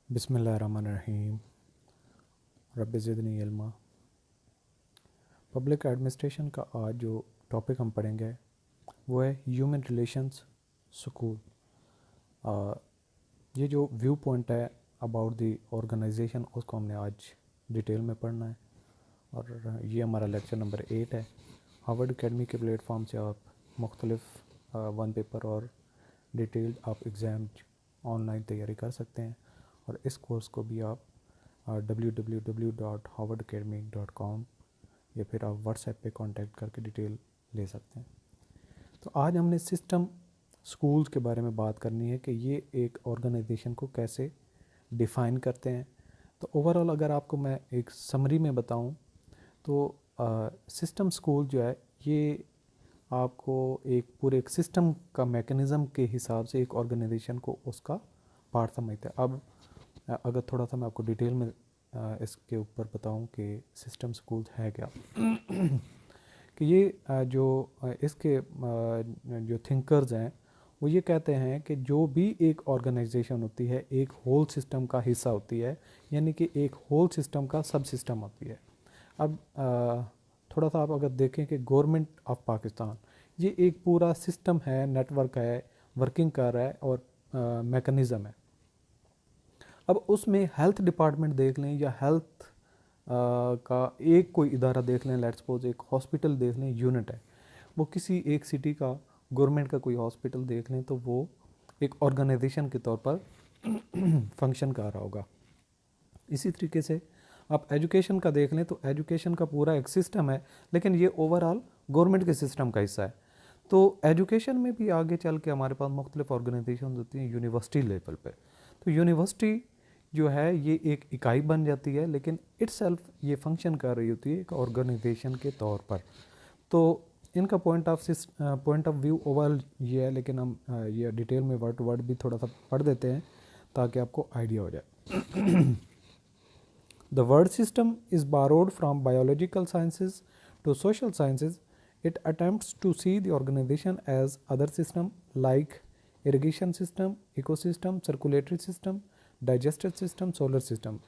बिस्मिल्लाहिर्रहमानिर्रहीम। Rabbi ज़िदनी इल्मा। Public administration का आज जो टॉपिक हम पढ़ेंगे वो है ह्यूमन रिलेशंस स्कूल। ये जो व्यू पॉइंट है अबाउट द ऑर्गेनाइजेशन उसको हमने आज डिटेल में पढ़ना है और ये हमारा लेक्चर नंबर 8 है। हार्वर्ड अकेडमी के प्लेटफॉर्म से आप मुख्तलिफ वन पेपर और डिटेल्ड आप एग्ज़ाम ऑनलाइन तैयारी कर सकते हैं और इस कोर्स को भी आप www.harvardacademy.com या फिर आप व्हाट्सएप पे कांटेक्ट करके डिटेल ले सकते हैं। तो आज हमने सिस्टम स्कूल्स के बारे में बात करनी है कि ये एक ऑर्गेनाइजेशन को कैसे डिफ़ाइन करते हैं। तो ओवरऑल अगर आपको मैं एक समरी में बताऊं तो सिस्टम स्कूल जो है ये आपको एक पूरे एक सिस्टम का मैकेनिज़्म के हिसाब से एक ऑर्गेनाइजेशन को उसका पार्ट समझते हैं। अब अगर थोड़ा सा मैं आपको डिटेल में इसके ऊपर बताऊं कि सिस्टम स्कूल्स है क्या कि ये जो इसके जो थिंकर्स हैं वो ये कहते हैं कि जो भी एक ऑर्गेनाइजेशन होती है एक होल सिस्टम का हिस्सा होती है, यानी कि एक होल सिस्टम का सब सिस्टम होती है। अब थोड़ा सा आप अगर देखें कि गवर्नमेंट ऑफ पाकिस्तान ये एक पूरा सिस्टम है, नेटवर्क है, वर्किंग कर रहा है और मैकेनिज़्म है। अब उसमें हेल्थ डिपार्टमेंट देख लें या हेल्थ का एक कोई इदारा देख लें, लेट्स सपोज एक हॉस्पिटल देख लें, यूनिट है वो किसी एक सिटी का गवर्नमेंट का कोई हॉस्पिटल देख लें तो वो एक ऑर्गेनाइजेशन के तौर पर फंक्शन कर रहा होगा। इसी तरीके से आप एजुकेशन का देख लें तो एजुकेशन का पूरा एक सिस्टम है, लेकिन ये ओवरऑल गवर्नमेंट के सिस्टम का हिस्सा है। तो एजुकेशन में भी आगे चल के हमारे पास मुख्तलिफ ऑर्गेनाइजेशन होती हैं यूनिवर्सिटी लेवल पे। तो यूनिवर्सिटी जो है ये एक इकाई बन जाती है, लेकिन इटसेल्फ ये फंक्शन कर रही होती है एक ऑर्गेनाइजेशन के तौर पर। तो इनका पॉइंट ऑफ व्यू ओवरऑल ये है, लेकिन हम ये डिटेल में वर्ड टू वर्ड भी थोड़ा सा पढ़ देते हैं ताकि आपको आइडिया हो जाए। The word system is borrowed from biological sciences to social sciences. It attempts to see the organization as other system like irrigation system, ecosystem, circulatory system, digestive system, solar system.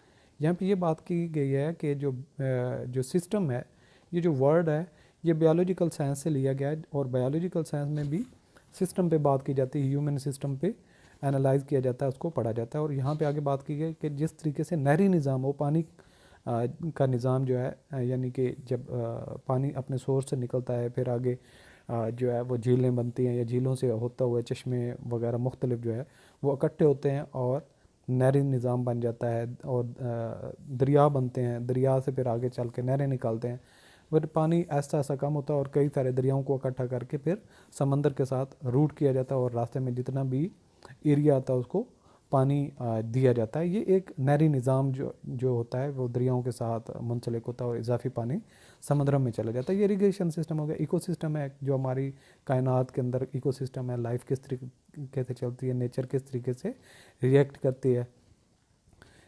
यहाँ पे ये बात की गई है कि जो सिस्टम है, ये जो वर्ड है ये बायोलॉजिकल साइंस से लिया गया है और बायोलॉजिकल साइंस में भी सिस्टम पे बात की जाती है, ह्यूमन सिस्टम पे एनालाइज किया जाता है, उसको पढ़ा जाता है। और यहाँ पे आगे बात की गई कि जिस तरीके से नहरी निज़ाम हो, पानी का निज़ाम जो है, यानी कि जब पानी अपने सोर्स से निकलता है फिर आगे जो है वो झीलें बनती हैं या झीलों से होता हुआ चश्मे वगैरह मुख्तलिफ जो है वो इकट्ठे होते हैं और नहरी निज़ाम बन जाता है और दरिया बनते हैं, दरिया से फिर आगे चल के नहरें निकालते हैं। फिर पानी ऐसा ऐसा कम होता है और कई सारे दरियाओं को इकट्ठा करके फिर समंदर के साथ रूट किया जाता है और रास्ते में जितना भी एरिया आता है उसको पानी दिया जाता है। ये एक नहरी निज़ाम जो होता है वो दरियाओं के साथ मुंसलिक होता है और इजाफी पानी समुद्र में चला जाता है। ये इरीगेशन सिस्टम हो गया। इकोसिस्टम है जो हमारी कायनात के अंदर इकोसिस्टम है, लाइफ किस तरीके से चलती है, नेचर किस तरीके से रिएक्ट करती है।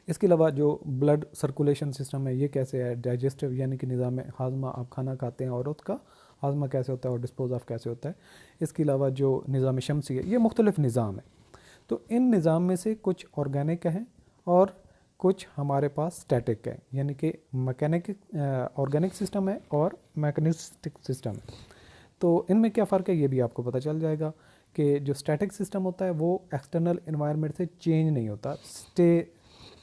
इसके अलावा जो ब्लड सर्कुलेशन सिस्टम है ये कैसे है, डाइजेस्टिव यानी कि निज़ाम हाजमा, आप खाना खाते हैं और उसका हाजमा कैसे होता है और डिस्पोज ऑफ कैसे होता है। इसके अलावा जो निज़ाम शमसी है, ये मुख्तलिफ निज़ाम है। तो इन निज़ाम में से कुछ ऑर्गेनिक हैं और कुछ हमारे पास स्टैटिक है, यानी कि मैकेनिक ऑर्गेनिक सिस्टम है और मैकेनिस्टिक सिस्टम है। तो इनमें क्या फ़र्क है ये भी आपको पता चल जाएगा कि जो स्टैटिक सिस्टम होता है वो एक्सटर्नल इन्वायरमेंट से चेंज नहीं होता, स्टे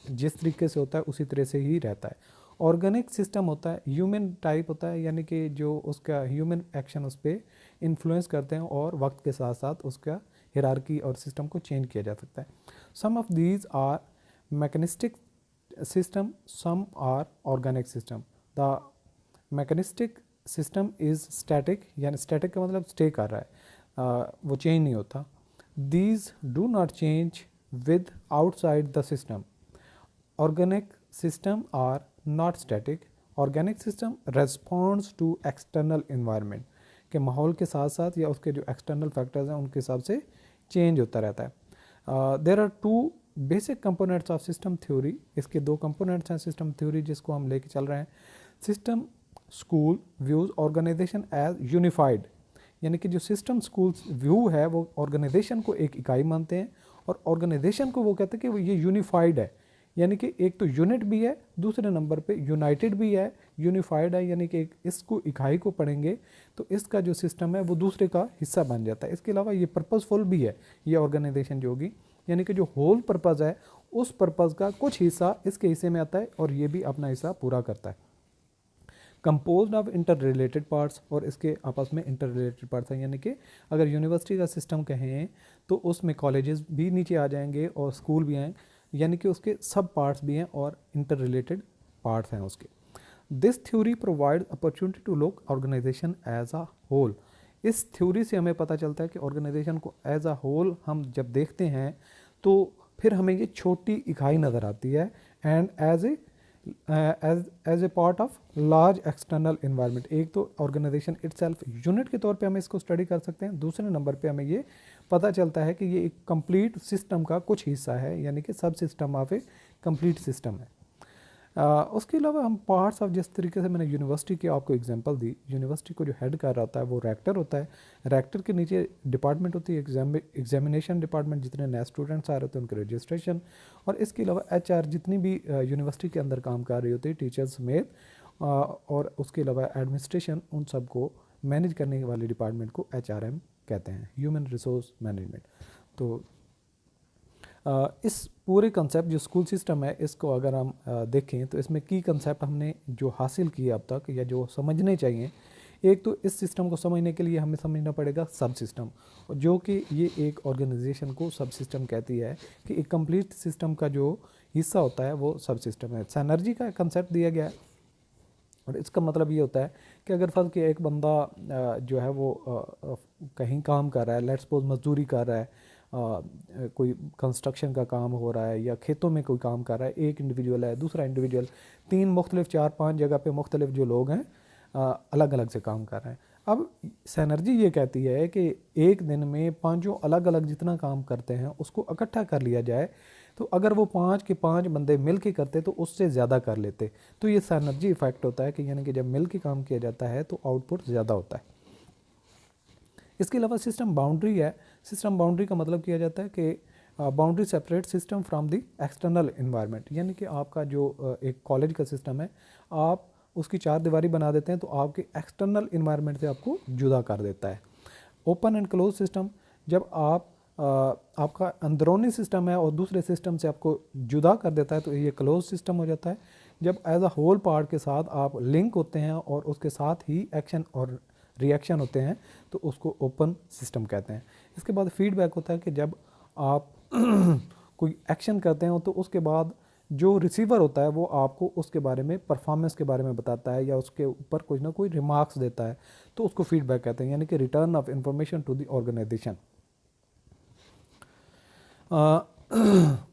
जिस तरीके से होता है उसी तरह से ही रहता है। ऑर्गेनिक सिस्टम होता है ह्यूमन टाइप होता है, यानी कि जो उसका ह्यूमन एक्शन उस पर इन्फ्लुएंस करते हैं और वक्त के साथ साथ उसका हिरार्की और सिस्टम को चेंज किया जा सकता है। Some of these are mechanistic system, some are organic system. The mechanistic system is static, यानी स्टैटिक का मतलब स्टे कर रहा है, वो चेंज नहीं होता। These do not change with outside the system. Organic system are not static. Organic system responds to external environment, के माहौल के साथ साथ या उसके जो एक्सटर्नल फैक्टर्स हैं उनके हिसाब से चेंज होता रहता है। There are two basic components of system theory. इसके दो कंपोनेंट्स हैं सिस्टम थ्योरी जिसको हम लेके चल रहे हैं। System school views organization as unified, यानी कि जो सिस्टम स्कूल व्यू है वो ऑर्गेनाइजेशन को एक इकाई मानते हैं और ऑर्गेनाइजेशन को वो कहते हैं कि वो ये यूनिफाइड है, यानी कि एक तो यूनिट भी है, दूसरे नंबर पे यूनाइटेड भी है, यूनिफाइड है, यानी कि एक इसको इकाई को पढ़ेंगे तो इसका जो सिस्टम है वो दूसरे का हिस्सा बन जाता है। इसके अलावा ये पर्पसफुल भी है ये ऑर्गेनाइजेशन जो होगी, यानी कि जो होल पर्पज़ है उस पर्पज़ का कुछ हिस्सा इसके हिस्से में आता है और ये भी अपना हिस्सा पूरा करता है। Compose of inter related parts, और इसके आपस में इंटर रिलेटेड पार्ट्स हैं, यानी कि अगर यूनिवर्सिटी का सिस्टम कहें तो उसमें कॉलेजेस भी नीचे आ जाएंगे और स्कूल भी हैं, यानी कि उसके सब पार्ट्स भी हैं और इंटर रिलेटेड पार्ट्स हैं उसके। This theory provide opportunity to look organization as a whole. इस थ्योरी से हमें पता चलता है कि ऑर्गेनाइजेशन को एज अ होल हम जब देखते हैं तो फिर हमें ये छोटी इकाई नज़र आती है, and as a part of large external environment. एक तो ऑर्गेनाइजेशन इटसेल्फ यूनिट के तौर पे हमें इसको स्टडी कर सकते हैं, दूसरे नंबर पे हमें ये पता चलता है कि ये एक कंप्लीट सिस्टम का कुछ हिस्सा है, यानी कि सब system of A complete system है। उसके अलावा हम पार्ट्स ऑफ, जिस तरीके से मैंने यूनिवर्सिटी की आपको एग्जांपल दी, यूनिवर्सिटी को जो हेड कर रहा होता है वो रेक्टर होता है, रेक्टर के नीचे डिपार्टमेंट होती है एग्जामिनेशन डिपार्टमेंट, जितने नए स्टूडेंट्स आ रहे होते हैं उनके रजिस्ट्रेशन, और इसके अलावा HR जितनी भी यूनिवर्सिटी के अंदर काम कर रही होती है टीचर्स समेत, और उसके अलावा एडमिनिस्ट्रेशन, उन सब को मैनेज करने वाले डिपार्टमेंट को HRM कहते हैं, ह्यूमन रिसोर्स मैनेजमेंट। तो इस पूरे कंसेप्ट जो स्कूल सिस्टम है इसको अगर हम देखें तो इसमें की कंसेप्ट हमने जो हासिल किए अब तक या जो समझने चाहिए, एक तो इस सिस्टम को समझने के लिए हमें समझना पड़ेगा सब सिस्टम, जो कि ये एक ऑर्गेनाइजेशन को सब सिस्टम कहती है कि एक कंप्लीट सिस्टम का जो हिस्सा होता है वो सब सिस्टम है। सिनर्जी का कंसेप्ट दिया गया है, और इसका मतलब ये होता है कि अगर फर्ज कि एक बंदा जो है वो कहीं काम कर रहा है, लेट्स सपोज मजदूरी कर रहा है, कोई कंस्ट्रक्शन का काम हो रहा है या खेतों में कोई काम कर रहा है, एक इंडिविजुअल है, दूसरा इंडिविजुअल, 3 मुख्तलिफ 4-5 जगह पे मुख्तलिफ जो लोग हैं अलग अलग से काम कर रहे हैं। अब सिनर्जी ये कहती है कि एक दिन में पांचों अलग अलग जितना काम करते हैं उसको इकट्ठा कर लिया जाए, तो अगर वो 5 के 5 बंदे मिल के करते तो उससे ज़्यादा कर लेते। तो ये सिनर्जी इफेक्ट होता है कि यानी कि जब मिल के काम किया जाता है तो आउटपुट ज़्यादा होता है। इसके अलावा सिस्टम बाउंड्री है। सिस्टम बाउंड्री का मतलब किया जाता है कि boundary separate system from the external environment, यानी कि आपका जो एक कॉलेज का सिस्टम है, आप उसकी 4 दीवारी बना देते हैं तो आपके एक्सटर्नल इन्वायरमेंट से आपको जुदा कर देता है। ओपन एंड क्लोज सिस्टम, जब आपका अंदरूनी सिस्टम है और दूसरे सिस्टम से आपको जुदा कर देता है तो ये क्लोज सिस्टम हो जाता है। जब एज अ होल पार्ट के साथ आप लिंक होते हैं और उसके साथ ही एक्शन और रिएक्शन होते हैं तो उसको ओपन सिस्टम कहते हैं। इसके बाद फीडबैक होता है कि जब आप कोई एक्शन करते हैं तो उसके बाद जो रिसीवर होता है वो आपको उसके बारे में, परफॉर्मेंस के बारे में बताता है या उसके ऊपर कुछ ना कोई रिमार्क्स देता है, तो उसको फीडबैक कहते हैं, यानी कि return of information to the organization.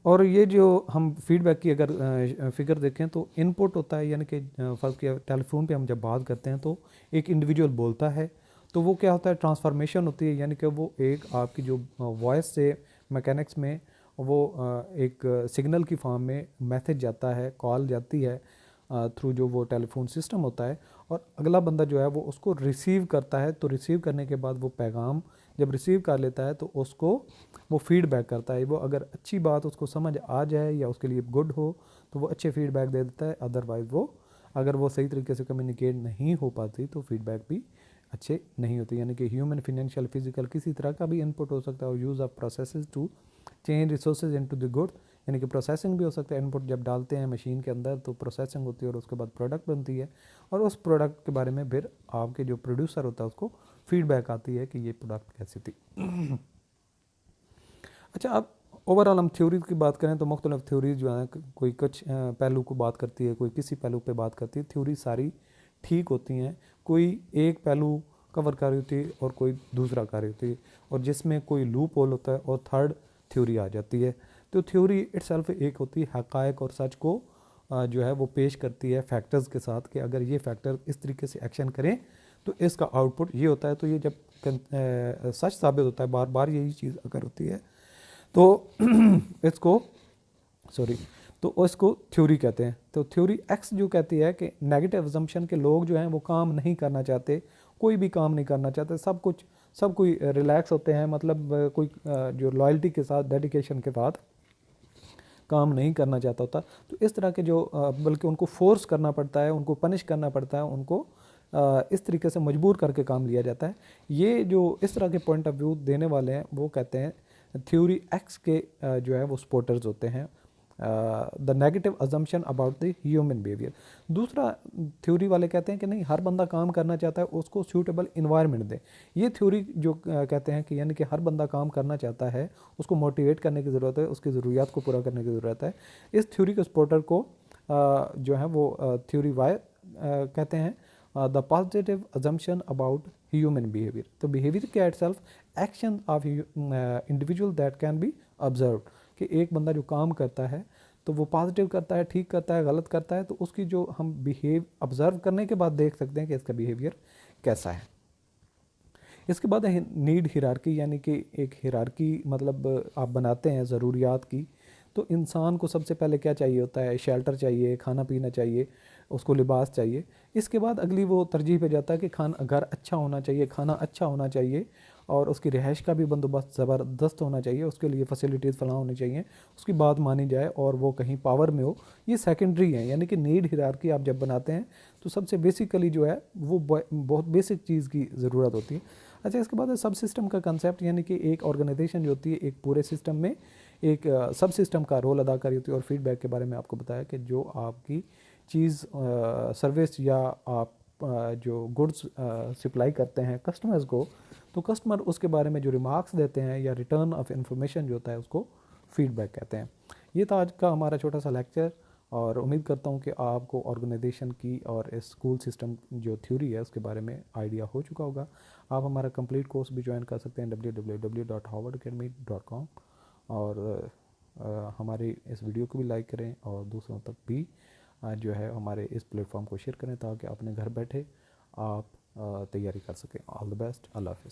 और ये जो हम फीडबैक की अगर फिगर देखें तो इनपुट होता है, यानी कि फर्स्ट किया टेलीफोन पे हम जब बात करते हैं तो एक इंडिविजुअल बोलता है तो वो क्या होता है, ट्रांसफॉर्मेशन होती है, यानी कि वो एक आपकी जो वॉइस से मैकेनिक्स में वो एक सिग्नल की फॉर्म में मैसेज जाता है, कॉल जाती है थ्रू जो वो टेलीफोन सिस्टम होता है, और अगला बंदा जो है वो उसको रिसीव करता है। तो रिसीव करने के बाद वो पैगाम जब रिसीव कर लेता है तो उसको वो फीडबैक करता है। वो अगर अच्छी बात उसको समझ आ जाए या उसके लिए गुड हो तो वो अच्छे फीडबैक दे देता है, अदरवाइज़ वो अगर वो सही तरीके से कम्युनिकेट नहीं हो पाती तो फीडबैक भी अच्छे नहीं होते। यानी कि ह्यूमन, फिनेंशियल, फिजिकल किसी तरह का भी इनपुट हो सकता है, और use of processes to change resources into the good, यानी कि प्रोसेसिंग भी हो सकता है। इनपुट जब डालते हैं मशीन के अंदर तो प्रोसेसिंग होती है और उसके बाद प्रोडक्ट बनती है, और उस प्रोडक्ट के बारे में फिर आपके जो प्रोड्यूसर होता है उसको फीडबैक आती है कि ये प्रोडक्ट कैसी थी। अच्छा, अब ओवरऑल हम थ्योरी की बात करें तो मुख्तलिफ थ्योरीज जो हैं, कोई कुछ पहलू को बात करती है, कोई किसी पहलू पे बात करती है। थ्योरी सारी ठीक होती हैं, कोई एक पहलू कवर कर रही होती है और कोई दूसरा कर रही होती है, और जिसमें कोई लूप होल होता है और थर्ड थ्योरी आ जाती है। तो थ्योरी इटसेल्फ एक होती है, हक़ाइक़ और सच को जो है वो पेश करती है फैक्टर्स के साथ कि अगर ये फैक्टर इस तरीके से एक्शन करें तो इसका आउटपुट ये होता है। तो ये जब सच साबित होता है, बार बार यही चीज़ अगर होती है तो इसको उसको थ्योरी कहते हैं। तो थ्योरी एक्स जो कहती है कि नेगेटिव अजम्पशन के लोग जो हैं वो काम नहीं करना चाहते, कोई भी काम नहीं करना चाहते, सब कोई रिलैक्स होते हैं, मतलब कोई जो लॉयल्टी के साथ, डेडिकेशन के साथ काम नहीं करना चाहता होता। तो इस तरह के जो बल्कि उनको फोर्स करना पड़ता है, उनको पनिश करना पड़ता है, उनको इस तरीके से मजबूर करके काम लिया जाता है। ये जो इस तरह के पॉइंट ऑफ व्यू देने वाले हैं वो कहते हैं थ्योरी एक्स के जो है वो सपोर्टर्स होते हैं, the negative assumption about the human behaviour. दूसरा थ्योरी वाले कहते हैं कि नहीं, हर बंदा काम करना चाहता है, उसको सूटेबल इन्वायरमेंट दें। ये थ्योरी जो कहते हैं कि यानी कि हर बंदा काम करना चाहता है, उसको मोटिवेट करने की ज़रूरत है, उसकी ज़रूरियात को पूरा करने की ज़रूरत है। इस थ्योरी के सपोर्टर को जो है वो थ्योरी वाई कहते हैं the positive assumption about human behaviour. तो बिहेवियर क्या it self action of individual that can be observe, कि एक बंदा जो काम करता है तो वो पॉजिटिव करता है, ठीक करता है, गलत करता है, तो उसकी जो हम बिहेव ऑब्जर्व करने के बाद देख सकते हैं कि इसका बिहेवियर कैसा है। इसके बाद है नीड हिरार्की, यानी कि एक हिरार्की मतलब आप बनाते हैं ज़रूरियात की। तो इंसान को सबसे पहले क्या चाहिए होता है, शेल्टर चाहिए, खाना पीना चाहिए, उसको लिबास चाहिए। इसके बाद अगली वो तरजीह पे जाता है कि खाना घर अच्छा होना चाहिए, खाना अच्छा होना चाहिए, और उसकी रिहाइश का भी बंदोबस्त ज़बरदस्त होना चाहिए, उसके लिए फैसिलिटीज़ फलाह होनी चाहिए, उसकी बात मानी जाए और वो कहीं पावर में हो। ये सेकेंडरी है, यानी कि नीड हिरार्की आप जब बनाते हैं तो सबसे बेसिकली जो है वो बहुत बेसिक चीज़ की ज़रूरत होती है। अच्छा, इसके बाद सब सिस्टम का कंसेप्ट, यानी कि एक ऑर्गेनाइजेशन जो होती है एक पूरे सिस्टम में एक सब सिस्टम का रोल अदा कर रही होती है। और फीडबैक के बारे में आपको बताया कि जो आपकी चीज़ सर्विस या आप जो गुड्स सप्लाई करते हैं कस्टमर्स को, तो कस्टमर उसके बारे में जो रिमार्क्स देते हैं या रिटर्न ऑफ इंफॉर्मेशन जो होता है उसको फीडबैक कहते हैं। ये था आज का हमारा छोटा सा लेक्चर, और उम्मीद करता हूँ कि आपको ऑर्गेनाइजेशन की और इस स्कूल सिस्टम जो थ्योरी है उसके बारे में आइडिया हो चुका होगा। आप हमारा कंप्लीट कोर्स भी ज्वाइन कर सकते हैं www.harvardacademy.com। और हमारे इस वीडियो को भी लाइक करें और दूसरों तक भी जो है हमारे इस प्लेटफॉर्म को शेयर करें, ताकि अपने घर बैठे आप तैयारी कर सकें। ऑल द बेस्ट, अल्लाह हाफ़िज़।